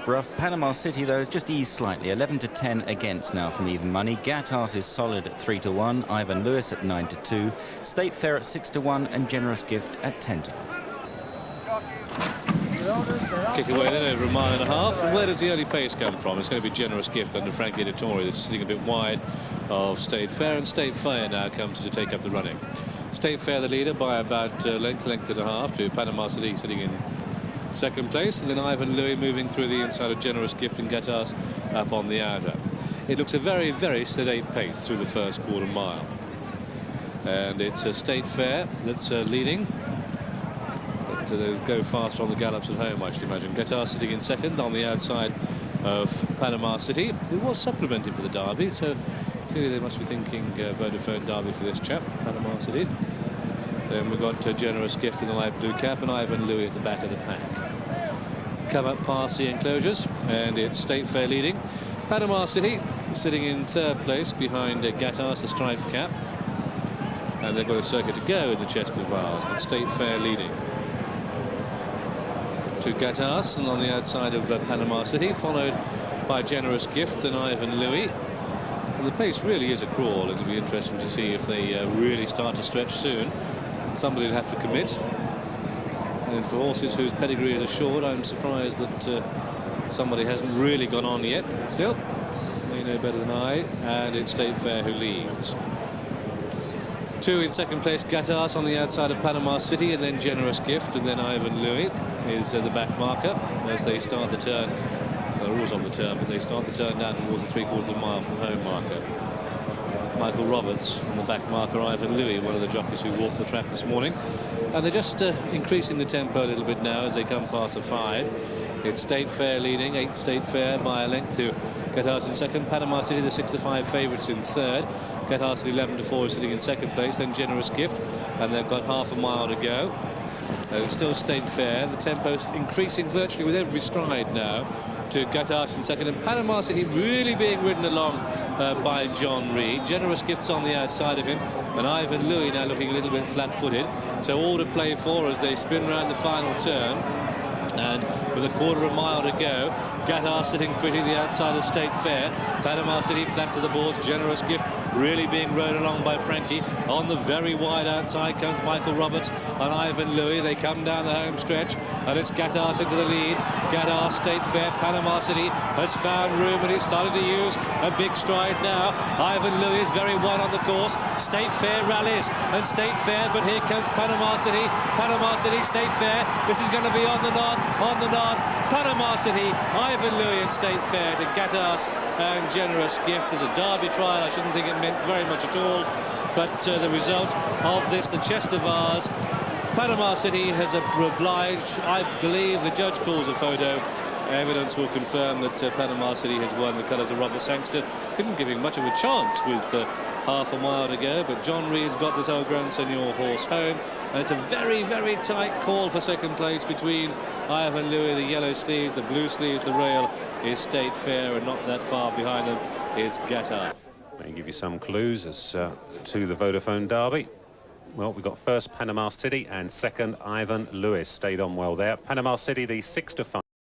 Bruff. Panama City, though, has just eased slightly. 11 to 10 against now from even money. Gatas is solid at 3 to 1. Ivan Lewis at 9 to 2. State Fair at 6 to 1. And Generous Gift at 10 to 1. Kick away then over a mile and a half. And where does the early pace come from? It's going to be Generous Gift under Frankie Dettori, that's sitting a bit wide of State Fair, and State Fair now comes to take up the running. State Fair the leader by about length and a half to Panama City sitting in second place, and then Ivan Louis moving through the inside of Generous Gift and Gatas up on the outer. It looks a very, very sedate pace through the first quarter mile. And it's a State Fair that's leading. They'll go faster on the gallops at home, I should imagine. Gatas sitting in second on the outside of Panama City, who was supplemented for the Derby, so clearly they must be thinking Vodafone Derby for this chap, Panama City. Then we've got Generous Gift in the light blue cap and Ivan Louis at the back of the pack. Come up past the enclosures, and it's State Fair leading. Panama City sitting in third place behind Gatas, the striped cap. And they've got a circuit to go in the Chester Vase. It's State Fair leading. To Gatas, and on the outside of Panama City, followed by Generous Gift and Ivan Louis. And the pace really is a crawl. It'll be interesting to see if they really start to stretch soon. Somebody will have to commit. And for horses whose pedigree is assured, I'm surprised that somebody hasn't really gone on yet. Still, they know better than I, and it's State Fair who leads. Two in second place, Gatas on the outside of Panama City, and then Generous Gift, and then Ivan Louis is the back marker as they start the turn. They're always on the turn, but they start the turn down towards the 3/4 of a mile from home marker. Michael Roberts on the back marker, Ivan Louis, one of the jockeys who walked the track this morning. And they're just increasing the tempo a little bit now as they come past the 5. It's State Fair leading, 8th State Fair by a length to Gatas in second. Panama City, the 6 to 5 favourites in third. Gatas at 11 to 4 is sitting in second place, then Generous Gift, and they've got half a mile to go. It's still State Fair. The tempo's increasing virtually with every stride now to Gatas in second, and Panama City really being ridden along by John Reid. Generous Gift's on the outside of him, and Ivan Louis now looking a little bit flat-footed. So all to play for as they spin round the final turn. And with a quarter of a mile to go, Gatas sitting pretty the outside of State Fair. Panama City flat to the boards. Generous Gift really being rode along by Frankie. On the very wide outside comes Michael Roberts and Ivan Louis. They come down the home stretch, and it's Gatas into the lead. Gatas, State Fair, Panama City has found room, and he's started to use a big stride now. Ivan Louis is very wide on the course. State Fair rallies, and State Fair, but here comes Panama City. Panama City, State Fair. This is going to be on the nod. On the nod, Panama City, Ivan Louis and State Fair to Gatas and Generous Gift. As a Derby trial, I shouldn't think it meant very much at all, but the result of this, the Chester Vase, Panama City has obliged. I believe the judge calls a photo. Evidence will confirm that Panama City has won the colours of Robert Sangster. Didn't give him much of a chance with half a mile to go, but John Reid's got this old Grand Seigneur horse home, and it's a very, very tight call for second place between Ivan Louis, the yellow sleeves, the blue sleeves. The rail is State Fair, and not that far behind them is Gatas. May give you some clues as to the Vodafone Derby. Well, we've got first Panama City and second Ivan Louis. Stayed on well there. Panama City, the 6 to 5.